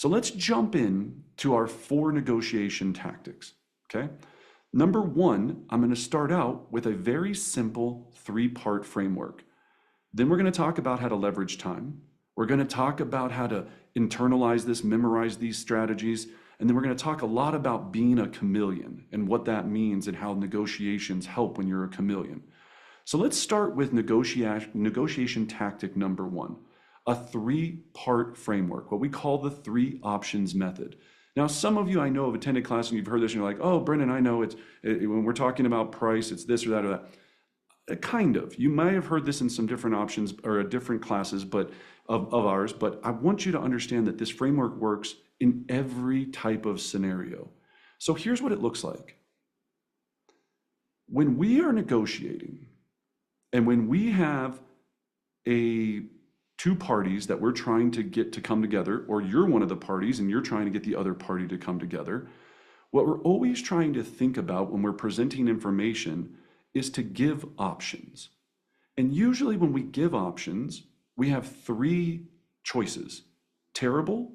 So let's jump in to our 4 negotiation tactics, okay? Number 1, I'm going to start out with a very simple 3-part framework. Then we're going to talk about how to leverage time. We're going to talk about how to internalize this, memorize these strategies, and then we're going to talk a lot about being a chameleon and what that means and how negotiations help when you're a chameleon. So let's start with negotiation tactic number 1, a 3-part framework, what we call the 3 options method. Now, some of you I know have attended class and you've heard this and you're like, oh, Brendan, I know when we're talking about price, it's this or that or that. Kind of. You might have heard this in some different options or different classes of ours, but I want you to understand that this framework works in every type of scenario. So here's what it looks like. When we are negotiating and when we have 2 parties that we're trying to get to come together, or you're one of the parties and you're trying to get the other party to come together, what we're always trying to think about when we're presenting information is to give options. And usually when we give options, we have 3 choices: terrible,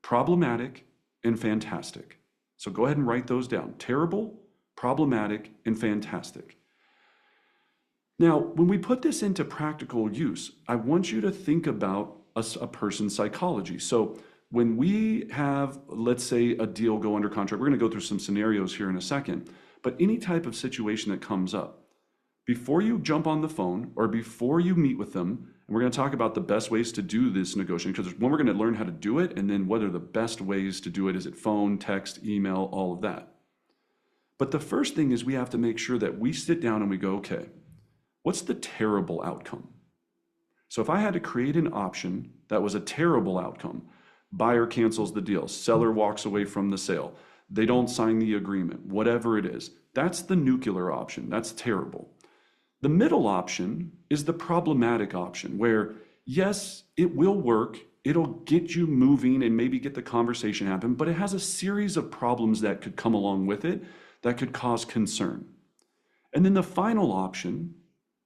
problematic, and fantastic. So go ahead and write those down: terrible, problematic, and fantastic. Now, when we put this into practical use, I want you to think about a person's psychology. So when we have, let's say, a deal go under contract, we're going to go through some scenarios here in a second, but any type of situation that comes up, before you jump on the phone or before you meet with them, and we're going to talk about the best ways to do this negotiation, because when we're going to learn how to do it, and then what are the best ways to do it? Is it phone, text, email, all of that? But the first thing is we have to make sure that we sit down and we go, okay, what's the terrible outcome? So if I had to create an option that was a terrible outcome, buyer cancels the deal, seller walks away from the sale, they don't sign the agreement, whatever it is, that's the nuclear option. That's terrible. The middle option is the problematic option where, yes, it will work. It'll get you moving and maybe get the conversation happen, but it has a series of problems that could come along with it that could cause concern. And then the final option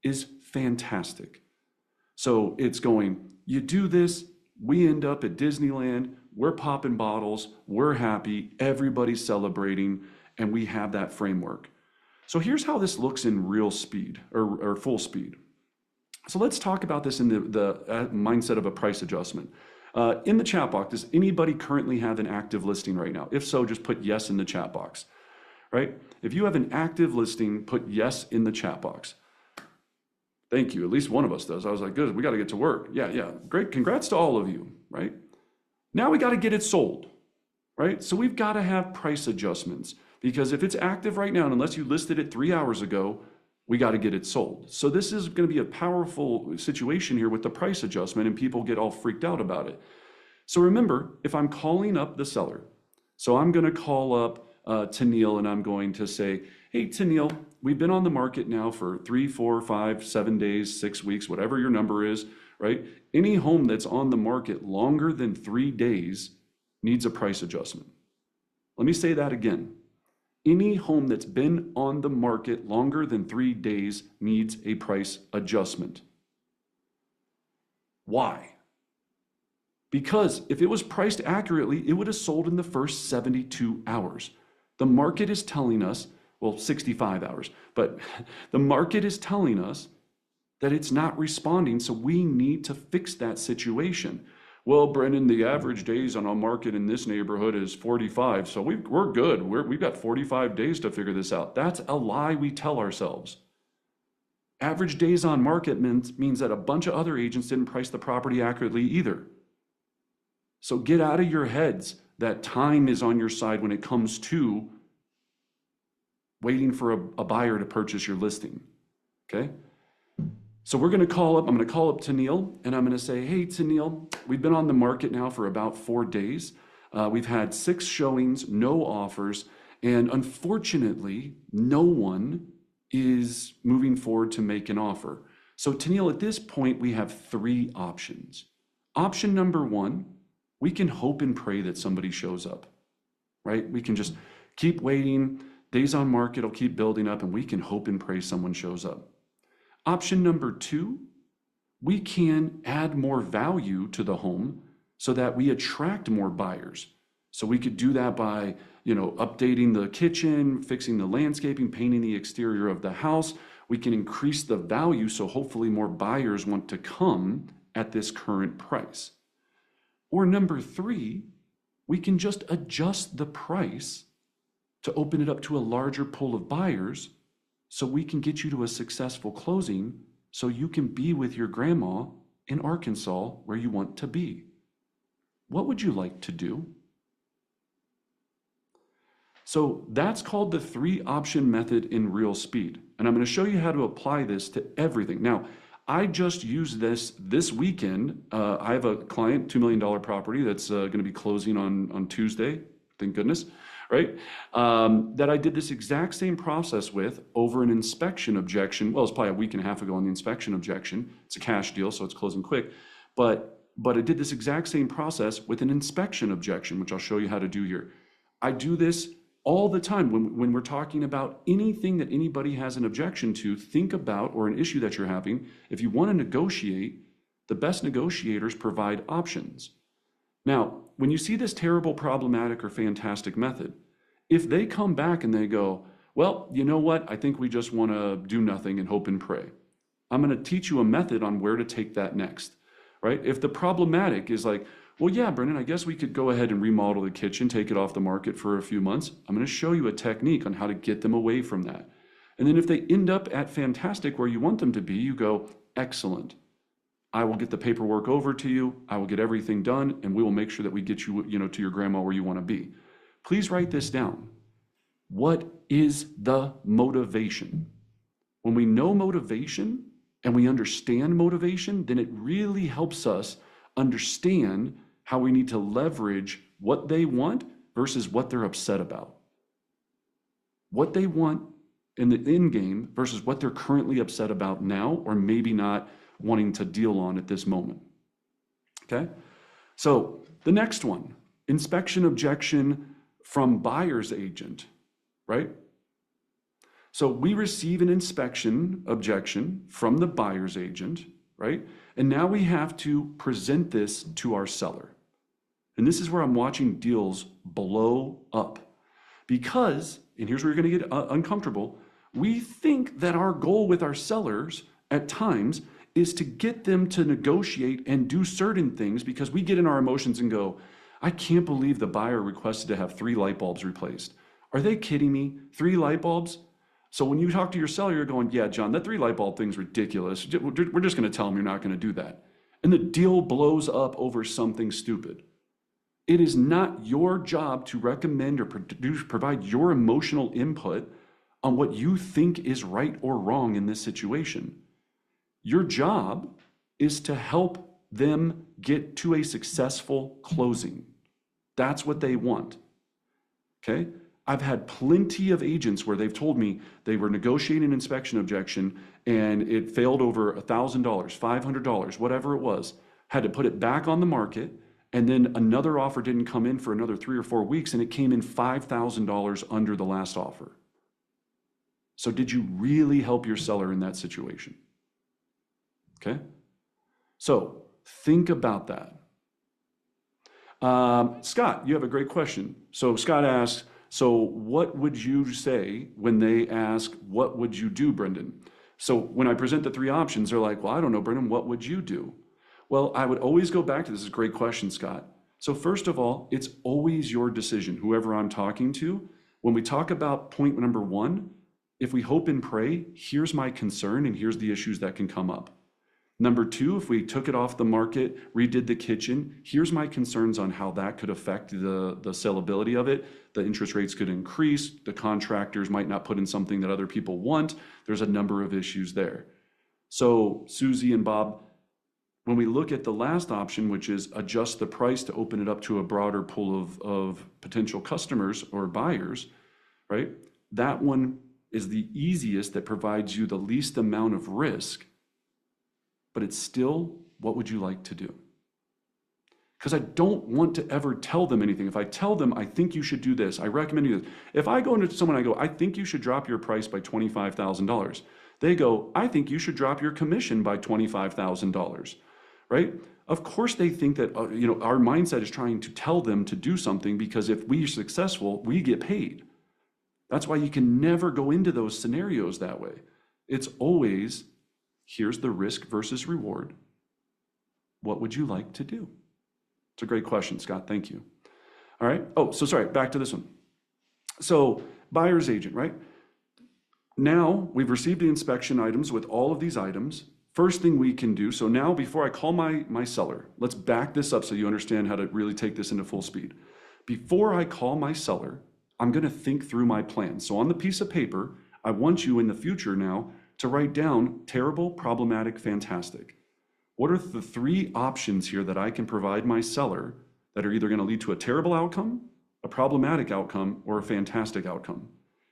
is fantastic. So it's going, you do this, we end up at Disneyland, we're popping bottles, we're happy, everybody's celebrating, and we have that framework. So here's how this looks in real speed or full speed. So let's talk about this in the mindset of a price adjustment. In the chat box, does anybody currently have an active listing right now? If so, just put yes in the chat box, right? If you have an active listing, put yes in the chat box. Thank you. At least one of us does. I was like, good, we got to get to work. Yeah, great. Congrats to all of you, right? Now we got to get it sold, right? So we've got to have price adjustments because if it's active right now, and unless you listed it 3 hours ago, we got to get it sold. So this is going to be a powerful situation here with the price adjustment and people get all freaked out about it. So remember, if I'm calling up the seller, so I'm going to call up Tennille and I'm going to say, hey, Tennille, we've been on the market now for 3, 4, 5, 7 days, 6 weeks, whatever your number is, right? Any home that's on the market longer than 3 days needs a price adjustment. Let me say that again. Any home that's been on the market longer than 3 days needs a price adjustment. Why? Because if it was priced accurately, it would have sold in the first 72 hours. The market is telling us, well, 65 hours, but the market is telling us that it's not responding, so we need to fix that situation. Well, Brendan, the average days on a market in this neighborhood is 45, so we're good. We've got 45 days to figure this out. That's a lie we tell ourselves. Average days on market means that a bunch of other agents didn't price the property accurately either. So get out of your heads that time is on your side when it comes to waiting for a buyer to purchase your listing, okay? So I'm gonna call up Tennille and I'm gonna say, hey, Tennille, we've been on the market now for about 4 days. We've had 6 showings, no offers, and unfortunately, no one is moving forward to make an offer. So Tennille, at this point, we have 3 options. Option number 1, we can hope and pray that somebody shows up, right? We can just keep waiting, days on market will keep building up, and we can hope and pray someone shows up. Option number 2, we can add more value to the home so that we attract more buyers. So we could do that by, updating the kitchen, fixing the landscaping, painting the exterior of the house. We can increase the value so hopefully more buyers want to come at this current price. Or number three, we can just adjust the price to open it up to a larger pool of buyers so we can get you to a successful closing so you can be with your grandma in Arkansas where you want to be. What would you like to do? So that's called the 3-option method in real speed. And I'm going to show you how to apply this to everything. Now, I just used this weekend. I have a client, $2 million property that's going to be closing on Tuesday, thank goodness, right? That I did this exact same process with over an inspection objection. Well, it's probably a week and a half ago on the inspection objection. It's a cash deal, so it's closing quick. But I did this exact same process with an inspection objection, which I'll show you how to do here. I do this all the time when we're talking about anything that anybody has an objection to, think about, or an issue that you're having. If you want to negotiate, the best negotiators provide options. Now, when you see this terrible, problematic, or fantastic method, if they come back and they go, well, you know what? I think we just want to do nothing and hope and pray. I'm going to teach you a method on where to take that next, right? If the problematic is like, well, yeah, Brendan, I guess we could go ahead and remodel the kitchen, take it off the market for a few months. I'm going to show you a technique on how to get them away from that. And then if they end up at fantastic where you want them to be, you go, excellent. I will get the paperwork over to you. I will get everything done, and we will make sure that we get you, to your grandma where you want to be. Please write this down. What is the motivation? When we know motivation and we understand motivation, then it really helps us understand how we need to leverage what they want versus what they're upset about. What they want in the end game versus what they're currently upset about now, or maybe not wanting to deal on at this moment. Okay? So the next one, inspection objection from buyer's agent, right? So we receive an inspection objection from the buyer's agent, right? And now we have to present this to our seller. And this is where I'm watching deals blow up. Because, and here's where you're going to get uncomfortable, we think that our goal with our sellers at times is to get them to negotiate and do certain things because we get in our emotions and go, I can't believe the buyer requested to have 3 light bulbs replaced. Are they kidding me? 3 light bulbs? So when you talk to your seller, you're going, yeah, John, that 3 light bulb thing's ridiculous. We're just going to tell them you're not going to do that. And the deal blows up over something stupid. It is not your job to recommend or provide your emotional input on what you think is right or wrong in this situation. Your job is to help them get to a successful closing. That's what they want. Okay? I've had plenty of agents where they've told me they were negotiating an inspection objection and it failed over $1,000, $500, whatever it was, had to put it back on the market, and then another offer didn't come in for another 3 or 4 weeks and it came in $5,000 under the last offer. So did you really help your seller in that situation? Okay? So think about that. Scott, you have a great question. So Scott asks, so what would you say when they ask, what would you do, Brendan? So when I present the 3 options, they're like, well, I don't know, Brendan, what would you do? Well, I would always go back to this. Is a great question, Scott. So first of all, it's always your decision, whoever I'm talking to. When we talk about point number 1, if we hope and pray, here's my concern and here's the issues that can come up. Number 2, if we took it off the market, redid the kitchen, here's my concerns on how that could affect the sellability of it. The interest rates could increase. The contractors might not put in something that other people want. There's a number of issues there. So Susie and Bob, when we look at the last option, which is adjust the price to open it up to a broader pool of potential customers or buyers, right? That one is the easiest that provides you the least amount of risk. But it's still, what would you like to do? Because I don't want to ever tell them anything. If I tell them, I think you should do this, I recommend you this. If I go into someone, I go, I think you should drop your price by $25,000. They go, I think you should drop your commission by $25,000, right? Of course they think that, our mindset is trying to tell them to do something because if we are successful, we get paid. That's why you can never go into those scenarios that way. It's always, here's the risk versus reward. What would you like to do? It's a great question, Scott. Thank you. All right. Oh, so sorry, back to this one. So buyer's agent, right? Now we've received the inspection items with all of these items. First thing we can do, so now before I call my seller, let's back this up so you understand how to really take this into full speed. Before I call my seller, I'm gonna think through my plan. So on the piece of paper, I want you in the future now to write down terrible, problematic, fantastic. What are the 3 options here that I can provide my seller that are either gonna lead to a terrible outcome, a problematic outcome, or a fantastic outcome?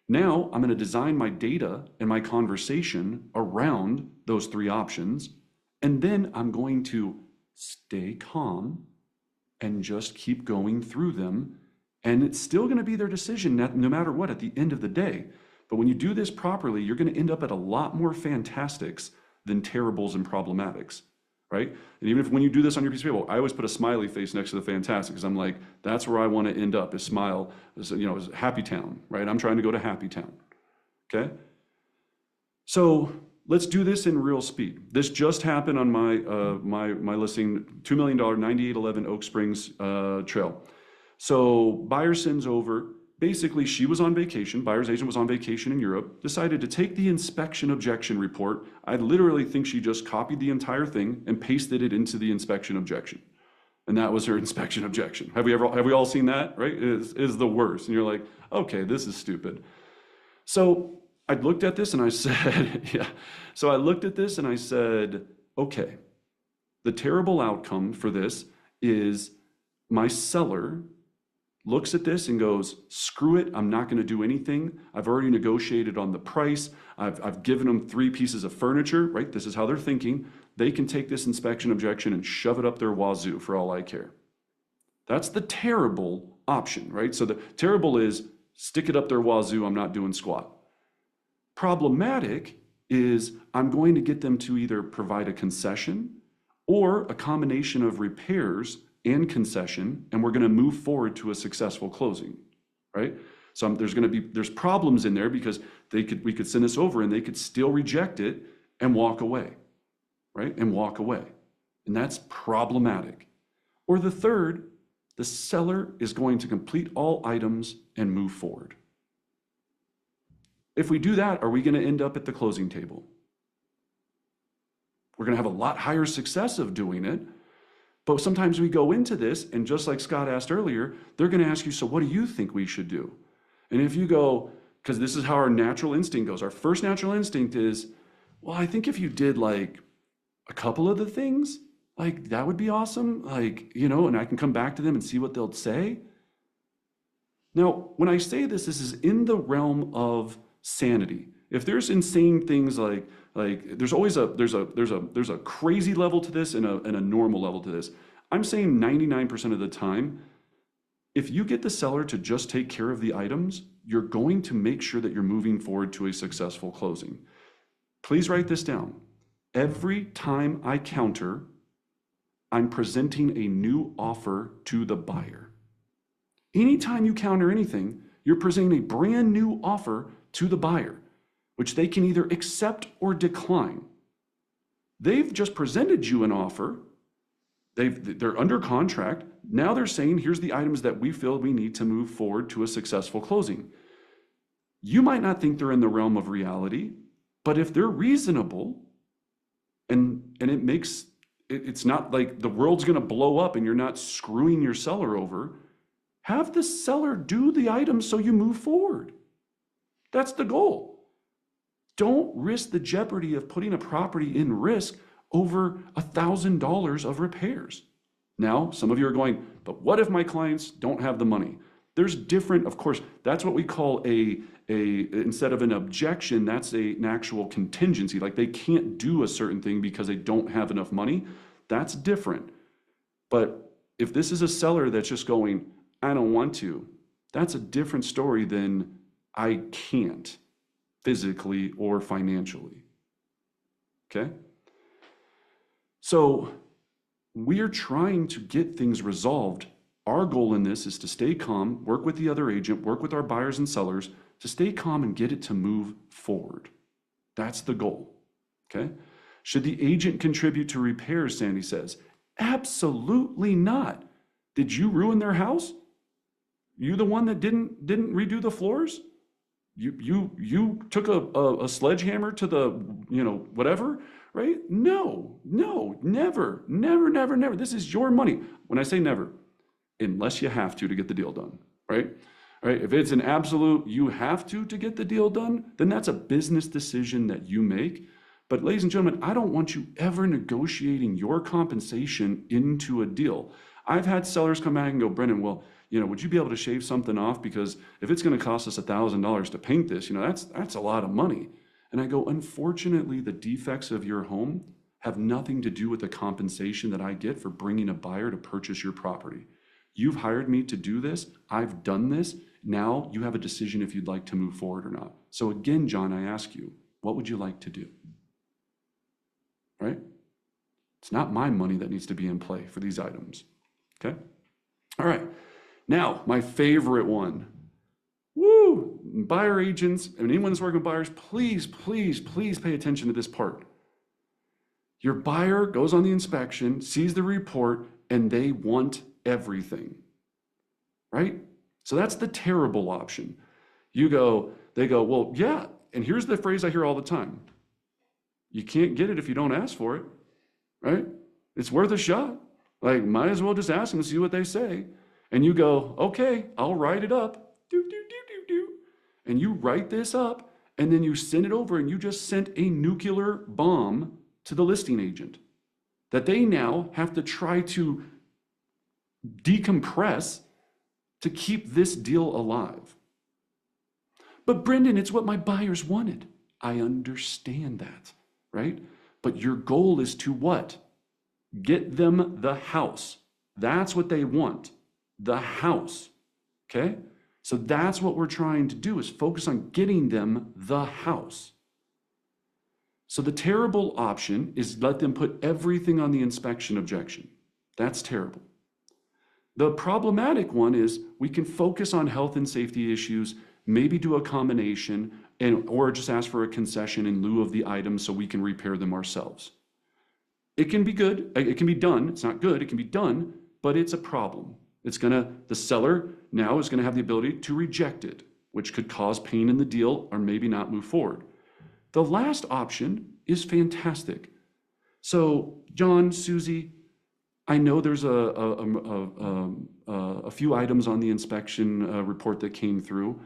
Now I'm gonna design my data and my conversation around those 3 options, and then I'm going to stay calm and just keep going through them, and it's still gonna be their decision no matter what at the end of the day. But when you do this properly, you're gonna end up at a lot more fantastics than terribles and problematics, right? And even if when you do this on your piece of paper, I always put a smiley face next to the fantastic because I'm like, that's where I want to end up, is smile, is happy town, right? I'm trying to go to happy town, okay? So let's do this in real speed. This just happened on my listing, $2 million, 9811 Oak Springs Trail. So buyer sends over, basically she was on vacation, buyer's agent was on vacation in Europe, decided to take the inspection objection report. I literally think she just copied the entire thing and pasted it into the inspection objection. And that was her inspection objection. Have we all seen that, right? It is the worst. And you're like, okay, this is stupid. So I looked at this and I said, yeah. So I looked at this and I said, okay, the terrible outcome for this is my seller looks at this and goes, screw it, I'm not gonna do anything. I've already negotiated on the price. I've given them 3 pieces of furniture, right? This is how they're thinking. They can take this inspection objection and shove it up their wazoo for all I care. That's the terrible option, right? So the terrible is stick it up their wazoo, I'm not doing squat. Problematic is I'm going to get them to either provide a concession or a combination of repairs and concession, and we're going to move forward to a successful closing, right? So there's problems in there because we could send this over and they could still reject it and walk away, right? And walk away. And that's problematic. Or the third, the seller is going to complete all items and move forward. If we do that, are we going to end up at the closing table? We're going to have a lot higher success of doing it. But sometimes we go into this, and just like Scott asked earlier, they're going to ask you, so what do you think we should do? And if you go, because this is how our natural instinct goes, our first natural instinct is, well, I think if you did like a couple of the things, like that would be awesome, and I can come back to them and see what they'll say. Now, when I say this is in the realm of sanity. If there's insane things like there's always there's a crazy level to this and a normal level to this. I'm saying 99% of the time, if you get the seller to just take care of the items, you're going to make sure that you're moving forward to a successful closing. Please write this down. Every time I counter, I'm presenting a new offer to the buyer. Anytime you counter anything, you're presenting a brand new offer to the buyer, which they can either accept or decline. They've just presented you an offer. They're under contract. Now they're saying, here's the items that we feel we need to move forward to a successful closing. You might not think they're in the realm of reality, but if they're reasonable and it's not like the world's gonna blow up and you're not screwing your seller over, have the seller do the items so you move forward. That's the goal. Don't risk the jeopardy of putting a property in risk over $1,000 of repairs. Now, some of you are going, but what if my clients don't have the money? There's different, of course, that's what we call instead of an objection, that's an actual contingency. Like they can't do a certain thing because they don't have enough money. That's different. But if this is a seller that's just going, I don't want to, that's a different story than I can't physically or financially. Okay? So we are trying to get things resolved. Our goal in this is to stay calm, work with the other agent, work with our buyers and sellers to stay calm and get it to move forward. That's the goal, okay? Should the agent contribute to repairs, Sandy says? Absolutely not. Did you ruin their house? You the one that didn't redo the floors? You took a sledgehammer to the, whatever, right? No, never. This is your money. When I say never, unless you have to get the deal done, right? Right? If it's an absolute, you have to get the deal done, then that's a business decision that you make. But ladies and gentlemen, I don't want you ever negotiating your compensation into a deal. I've had sellers come back and go, Brendan, well, would you be able to shave something off? Because if it's going to cost us $1,000 to paint this, that's a lot of money. And I go, unfortunately, the defects of your home have nothing to do with the compensation that I get for bringing a buyer to purchase your property. You've hired me to do this. I've done this. Now you have a decision if you'd like to move forward or not. So again, John, I ask you, what would you like to do? Right? It's not my money that needs to be in play for these items. Okay? All right. Now, my favorite one. Woo! Buyer agents, and anyone that's working with buyers, please pay attention to this part. Your buyer goes on the inspection, sees the report, and they want everything. Right? So that's the terrible option. They go, well, yeah, and here's the phrase I hear all the time. You can't get it if you don't ask for it, right? It's worth a shot. Like, might as well just ask them to see what they say. And you go, okay, I'll write it up. And you write this up, and then you send it over, and you just sent a nuclear bomb to the listing agent that they now have to try to decompress to keep this deal alive. But Brendan, it's what my buyers wanted. I understand that, right? But your goal is to what? Get them the house. That's what they want, the house, okay? So that's what we're trying to do, is focus on getting them the house. So the terrible option is let them put everything on the inspection objection. That's terrible. The problematic one is we can focus on health and safety issues, maybe do a combination, or just ask for a concession in lieu of the items so we can repair them ourselves. It can be good, it can be done, it's not good, it can be done, but it's a problem. The seller now is gonna have the ability to reject it, which could cause pain in the deal or maybe not move forward. The last option is fantastic. So John, Susie, I know there's a few items on the inspection report that came through,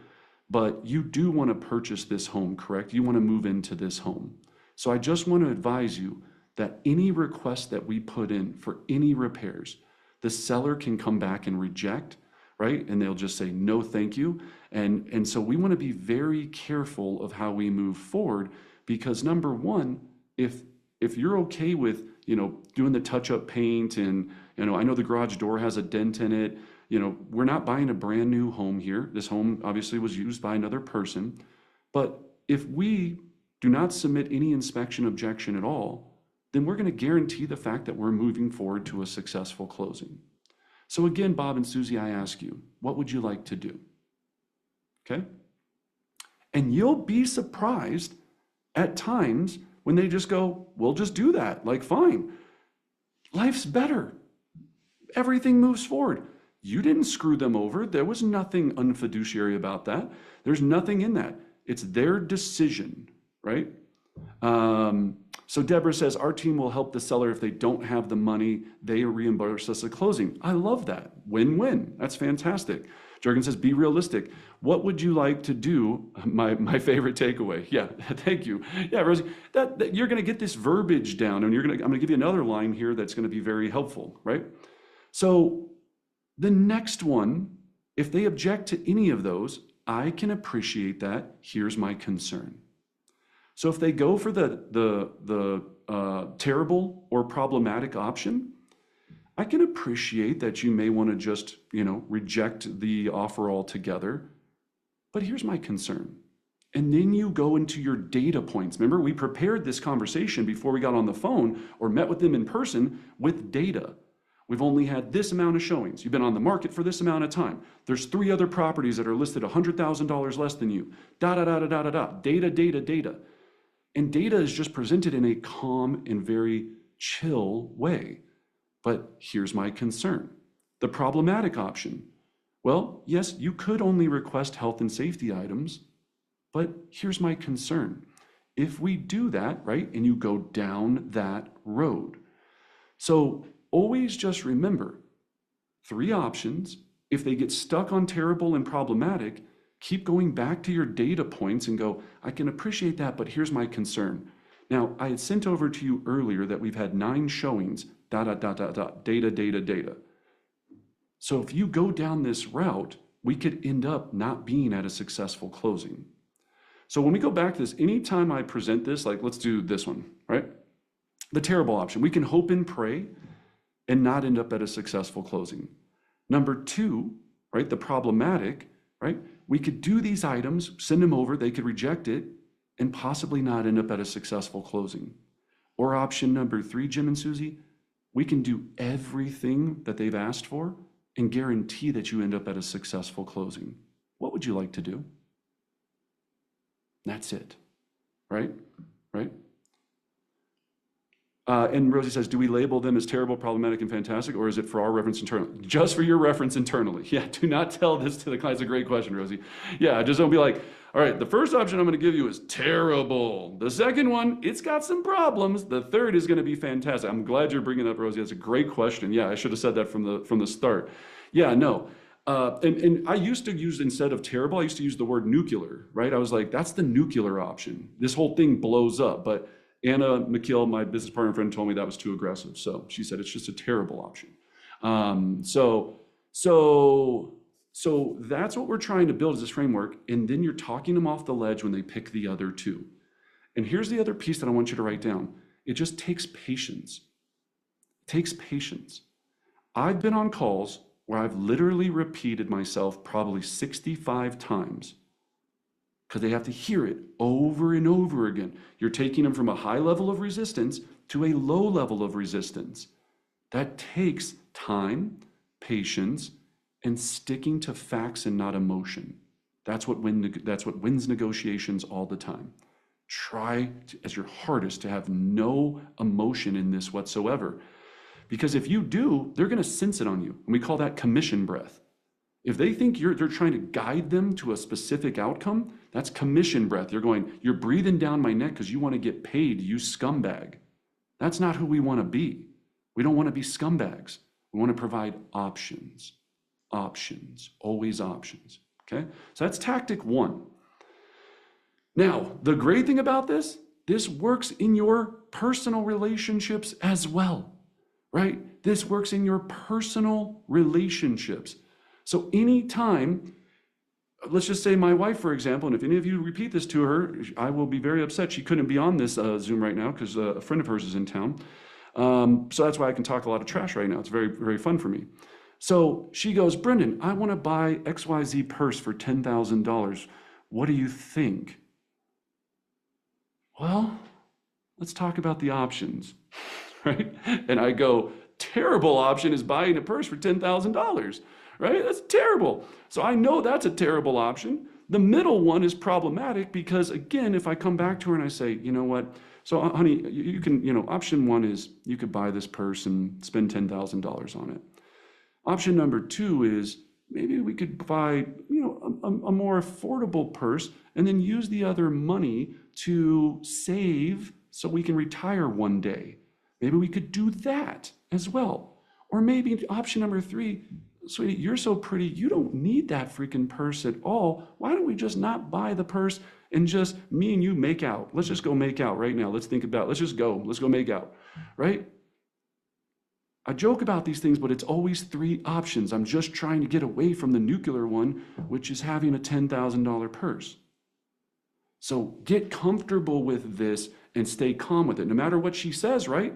but you do want to purchase this home, correct? You want to move into this home. So I just want to advise you that any request that we put in for any repairs, the seller can come back and reject, right? And they'll just say, no, thank you. And so we want to be very careful of how we move forward, because number one, if you're okay with, doing the touch-up paint and, I know the garage door has a dent in it, we're not buying a brand new home here. This home obviously was used by another person. But if we do not submit any inspection objection at all, then we're going to guarantee the fact that we're moving forward to a successful closing. So again, Bob and Susie, I ask you, what would you like to do? Okay? And you'll be surprised at times when they just go, we'll just do that. Like, fine. Life's better. Everything moves forward. You didn't screw them over. There was nothing unfiduciary about that. There's nothing in that. It's their decision, right? So Deborah says, our team will help the seller if they don't have the money. They reimburse us at closing. I love that. Win-win. That's fantastic. Jurgen says, be realistic. What would you like to do? My favorite takeaway. Yeah, thank you. Yeah, Rosie, that you're going to get this verbiage down, and I'm going to give you another line here that's going to be very helpful, right? So the next one, if they object to any of those, I can appreciate that. Here's my concern. So if they go for the terrible or problematic option, I can appreciate that you may want to just, reject the offer altogether. But here's my concern. And then you go into your data points. Remember, we prepared this conversation before we got on the phone or met with them in person with data. We've only had this amount of showings. You've been on the market for this amount of time. There's 3 other properties that are listed $100,000 less than you. Data, data, data. And data is just presented in a calm and very chill way. But here's my concern. The problematic option. Well, yes, you could only request health and safety items, but here's my concern. If we do that, right, and you go down that road. So always just remember, 3 options. If they get stuck on terrible and problematic, keep going back to your data points and go, I can appreciate that, but here's my concern. Now, I had sent over to you earlier that we've had 9 showings, data, data. So if you go down this route, we could end up not being at a successful closing. So when we go back to this, anytime I present this, like let's do this one, right? The terrible option, we can hope and pray and not end up at a successful closing. Number 2, right, the problematic, right? We could do these items, send them over, they could reject it, and possibly not end up at a successful closing. Or option number 3, Jim and Susie, we can do everything that they've asked for and guarantee that you end up at a successful closing. What would you like to do? That's it, right? Right? And Rosie says, do we label them as terrible, problematic, and fantastic, or is it for our reference internally? Just for your reference internally. Yeah, do not tell this to the client. It's a great question, Rosie. Yeah, just don't be like, all right, the first option I'm going to give you is terrible. The second one, it's got some problems. The third is going to be fantastic. I'm glad you're bringing up, Rosie. That's a great question. Yeah, I should have said that from the start. Yeah, no. And I used to use, instead of terrible, I used to use the word nuclear, right? I was like, that's the nuclear option. This whole thing blows up. But Anna McKeel, my business partner friend, told me that was too aggressive. So she said, it's just a terrible option. So that's what we're trying to build is this framework. And then you're talking them off the ledge when they pick the other 2. And here's the other piece that I want you to write down. It just takes patience. It takes patience. I've been on calls where I've literally repeated myself probably 65 times because they have to hear it over and over again. You're taking them from a high level of resistance to a low level of resistance. That takes time, patience, and sticking to facts and not emotion. That's what wins negotiations all the time. Try as your hardest to have no emotion in this whatsoever. Because if you do, they're going to sense it on you. And we call that commission breath. If they think they're trying to guide them to a specific outcome, that's commission breath. You're breathing down my neck because you want to get paid, you scumbag. That's not who we want to be. We don't want to be scumbags. We want to provide options. Options, always options. Okay? So that's tactic 1. Now, the great thing about this works in your personal relationships as well. Right? This works in your personal relationships. So anytime, let's just say my wife, for example, and if any of you repeat this to her, I will be very upset. She couldn't be on this Zoom right now because a friend of hers is in town. So that's why I can talk a lot of trash right now. It's very, very fun for me. So she goes, Brendan, I want to buy XYZ purse for $10,000. What do you think? Well, let's talk about the options. Right? And I go, terrible option is buying a purse for $10,000, right? That's terrible. So I know that's a terrible option. The middle one is problematic because, again, if I come back to her and I say, you know what? So honey, you can, option 1 is you could buy this purse and spend $10,000 on it. Option number 2 is maybe we could buy, a more affordable purse and then use the other money to save so we can retire one day. Maybe we could do that as well. Or maybe option number 3, sweetie, you're so pretty, you don't need that freaking purse at all. Why don't we just not buy the purse and just me and you make out? Let's just go make out right now. Let's just go. Let's go make out, right? I joke about these things, but it's always 3 options. I'm just trying to get away from the nuclear one, which is having a $10,000 purse. So get comfortable with this and stay calm with it. No matter what she says, right?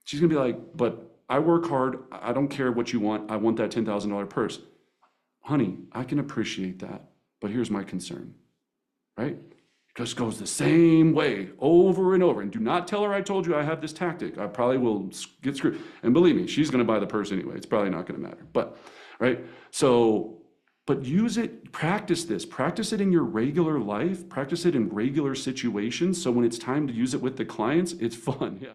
She's going to be like, but I work hard. I don't care what you want. I want that $10,000 purse. Honey, I can appreciate that, but here's my concern, right? just goes the same way over and over. And do not tell her I told you I have this tactic. I probably will get screwed. And believe me, she's going to buy the purse anyway. It's probably not going to matter. But, right? So, but use it, practice this. Practice it in your regular life. Practice it in regular situations. So when it's time to use it with the clients, it's fun. Yeah.